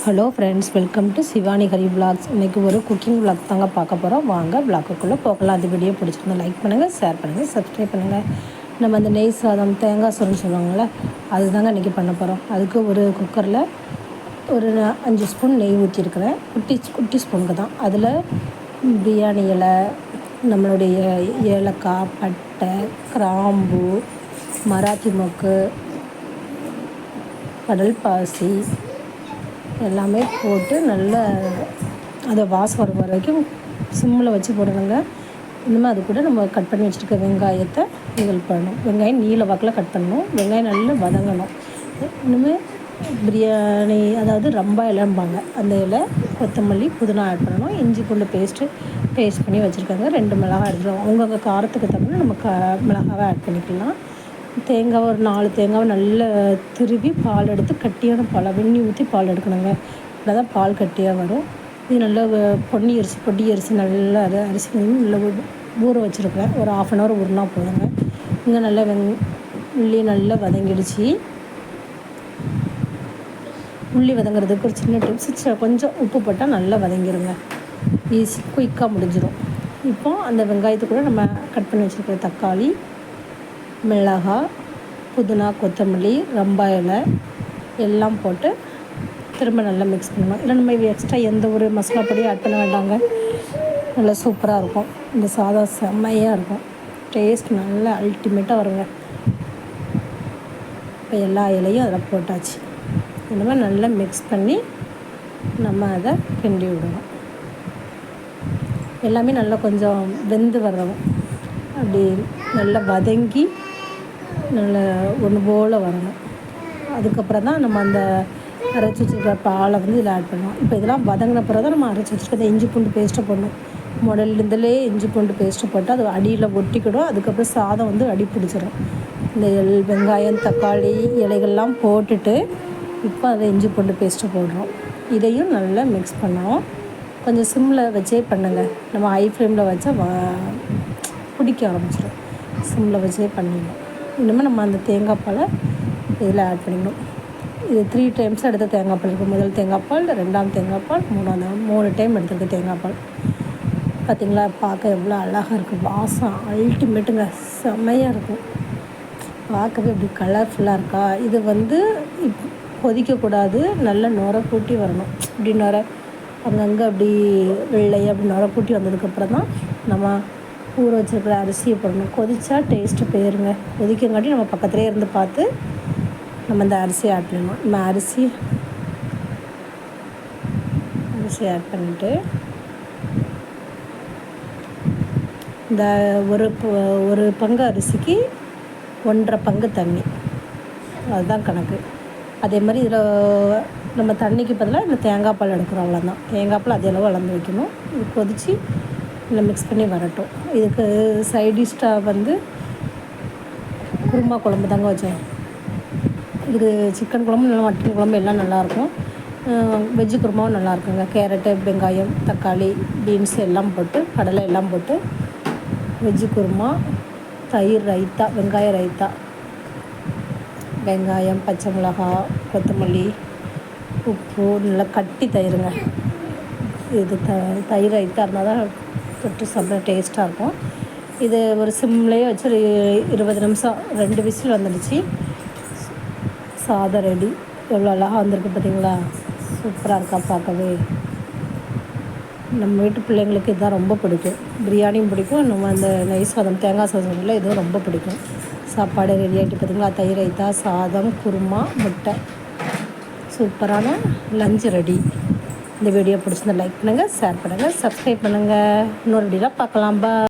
Hello friends, welcome to Shivani Hari vlogs. இன்றைக்கி ஒரு cooking vlog தாங்க பார்க்க போகிறோம். வாங்க விலாக்குக்குள்ளே போகலாம். அது வீடியோ பிடிச்சிருந்தா லைக் பண்ணுங்கள், ஷேர் பண்ணுங்கள், சப்ஸ்கிரைப் பண்ணுங்கள். நம்ம அந்த நெய் சாதம் தேங்காய் சோறுன்னு சொல்லுவாங்கள்ல, அதுதாங்க இன்றைக்கி பண்ண போகிறோம். அதுக்கு ஒரு குக்கரில் ஒரு 5 ஸ்பூன் நெய் ஊற்றிருக்கிறேன். குட்டி ஸ்பூனுக்கு தான். அதில் பிரியாணி இலை, நம்மளுடைய ஏலக்காய், பட்டை, கிராம்பு, மராத்தி மொக்கு, கடல் பாசி எல்லாமே போட்டு நல்லா அதை வாசம் வர வரைக்கும் சிம்மில் வச்சு போடணுங்க. இனிமேல் அது கூட நம்ம கட் பண்ணி வச்சுருக்க வெங்காயத்தை இதில் பண்ணணும். வெங்காயம் நீல வாக்கில் கட் பண்ணணும். வெங்காயம் நல்லா வதங்கணும். இனிமேல் பிரியாணி, அதாவது ரம்பா இலைம்பாங்க, அந்த இலை, கொத்தமல்லி, புதினா ஆட் பண்ணணும். இஞ்சி பூண்டு பேஸ்ட் பண்ணி வச்சுருக்காங்க. 2 மிளகாய் எடுத்துக்கலாம். அவங்கவுங்க காரத்துக்கு தகுந்த நம்ம மிளகாவை ஆட் பண்ணிக்கலாம். தேங்காவை ஒரு 4 தேங்காவை நல்லா திருவி பால் எடுத்து கட்டியான பால் வெண்ணி ஊற்றி பால் எடுக்கணுங்க. அப்போ தான் பால் கட்டியாக வரும். இது நல்லா பொடி அரிசி நல்லா அரிசி நல்லா ஊற வச்சுருக்கேன். ஒரு 1/2 hour ஊறினா போதுங்க. இங்கே நல்லா உள்ளி நல்லா வதங்கிடுச்சு. உள்ளி வதங்குறதுக்கு ஒரு சின்ன டிப்ஸ், கொஞ்சம் உப்பு போட்டால் நல்லா வதங்கிடுங்க. ஈஸி குயிக்காக முடிஞ்சிடும். இப்போ அந்த வெங்காயத்து கூட நம்ம கட் பண்ணி வச்சுருக்கிற தக்காளி, மிளகாய், புதினா, கொத்தமல்லி, ரம்பா இலை எல்லாம் போட்டு திரும்ப நல்லா மிக்ஸ் பண்ணணும். இல்லை நம்ம எக்ஸ்ட்ரா எந்த ஒரு மசாலா பொடியும் ஆட் பண்ண வேண்டாங்க. நல்லா சூப்பராக இருக்கும். இந்த சாதம் செம்மையாக இருக்கும். டேஸ்ட் நல்லா அல்டிமேட்டாக வருங்க. இப்போ எல்லா இலையும் அதில் போட்டாச்சு. இந்த மாதிரி நல்லா மிக்ஸ் பண்ணி நம்ம அதை கிண்டி விடணும். எல்லாமே நல்லா கொஞ்சம் வெந்து வரணும். அப்படி நல்லா வதங்கி நல்லா ஒன்று போல் வரணும். அதுக்கப்புறம் தான் நம்ம அந்த அரைச்சி வச்சுருக்க பாலை இதில் ஆட் பண்ணுவோம். இப்போ இதெல்லாம் வதங்கின பிறகு தான் நம்ம அரைச்சி வச்சுருக்க இஞ்சி பூண்டு பேஸ்ட்டை போடணும். முதல்லேருந்துலே இஞ்சி பூண்டு பேஸ்ட்டு போட்டு அது அடியில் ஒட்டிக்கிடும். அதுக்கப்புறம் சாதம் அடி பிடிச்சிடும். இந்த வெங்காயம், தக்காளி, இலைகள்லாம் போட்டுட்டு இப்போ அதை இஞ்சி பூண்டு பேஸ்ட்டு போடுறோம். இதையும் நல்லா மிக்ஸ் பண்ணுவோம். கொஞ்சம் சிம்மில் வச்சே பண்ணுங்கள். நம்ம ஹை ஃப்ளேமில் வச்சா பிடிக்க ஆரம்பிச்சிடும். சிம்மில் வச்சே பண்ணிடணும். இனிமேல் நம்ம அந்த தேங்காய் பாலை இதில் ஆட் பண்ணிக்கணும். இது 3 times எடுத்த தேங்காய் பால் இருக்குது. முதல் தேங்காய் பால், 2ஆம் தேங்காய் பால், 3 டைம் எடுத்துருக்கு தேங்காய் பால். பார்த்திங்களா, பார்க்க எவ்வளோ அழகாக இருக்குது. வாசம் அல்டிமேட்டுங்க, செம்மையாக இருக்கும். பார்க்கவே இப்படி கலர்ஃபுல்லாக இருக்கா. இது கொதிக்கக்கூடாது, நல்லா நுர கூட்டி வரணும். இப்படி நுர அங்கங்கே அப்படி வெள்ளையாக அப்படி நுர கூட்டி வந்ததுக்கப்புறம் தான் நம்ம ஊற வச்சுருக்கிற அரிசியை போடணும். கொதிச்சா டேஸ்ட்டு போயிருங்க. கொதிக்கங்காட்டி நம்ம பக்கத்துலேயே இருந்து பார்த்து நம்ம இந்த அரிசியை ஆட் பண்ணணும். நம்ம அரிசி ஆட் பண்ணிவிட்டு இந்த ஒரு பங்கு அரிசிக்கு 1.5 பங்கு தண்ணி, அதுதான் கணக்கு. அதே மாதிரி இதில் நம்ம தண்ணிக்கு பதிலாக இந்த தேங்காய் பால் எடுக்கிறோம். அவ்வளோதான். தேங்காய் பால் அதே அளவு அளந்து வைக்கணும். இது கொதித்து இல்லை மிக்ஸ் பண்ணி வரட்டும். இதுக்கு சைடிஷ்டாக குருமா குழம்பு தாங்க வச்சேன். இதுக்கு சிக்கன் குழம்பு, நல்லா மட்டன் குழம்பு எல்லாம் நல்லாயிருக்கும். வெஜ்ஜு குருமாவும் நல்லாயிருக்குங்க. கேரட்டு, வெங்காயம், தக்காளி, பீன்ஸ் எல்லாம் போட்டு, கடலை எல்லாம் போட்டு வெஜ்ஜு குருமா, தயிர் ரைத்தா, வெங்காய ரைத்தா, வெங்காயம், பச்சை மிளகாய், கொத்தமல்லி, உப்பு, நல்லா கட்டி தயிருங்க. இது தயிர் ரைத்தா இருந்தால் தான் தொட்டு சாப்பிட டேஸ்ட்டாக இருக்கும். இது ஒரு சிம்லேயே வச்சு ஒரு 20 நிமிஷம் 2 விசில் வந்துடுச்சு. சாதம் ரெடி. எவ்வளோ அழகாக வந்திருக்கு பார்த்தீங்களா. சூப்பராக இருக்கா பார்க்கவே. நம்ம வீட்டு பிள்ளைங்களுக்கு இதுதான் ரொம்ப பிடிக்கும். பிரியாணியும் பிடிக்கும். நம்ம அந்த நெய் சாதம், தேங்காய் சாதம்ல இதுவும் ரொம்ப பிடிக்கும். சாப்பாடு ரெடி ஆகிட்டு பார்த்தீங்களா. தயிர் ரைத்தா, சாதம், குருமா, முட்டை, சூப்பரான லஞ்ச் ரெடி. இந்த வீடியோ பிடிச்சிருந்தா லைக் பண்ணுங்கள், ஷேர் பண்ணுங்கள், சப்ஸ்கிரைப் பண்ணுங்கள். இன்னொரு வீடியோவில் பார்க்கலாம்.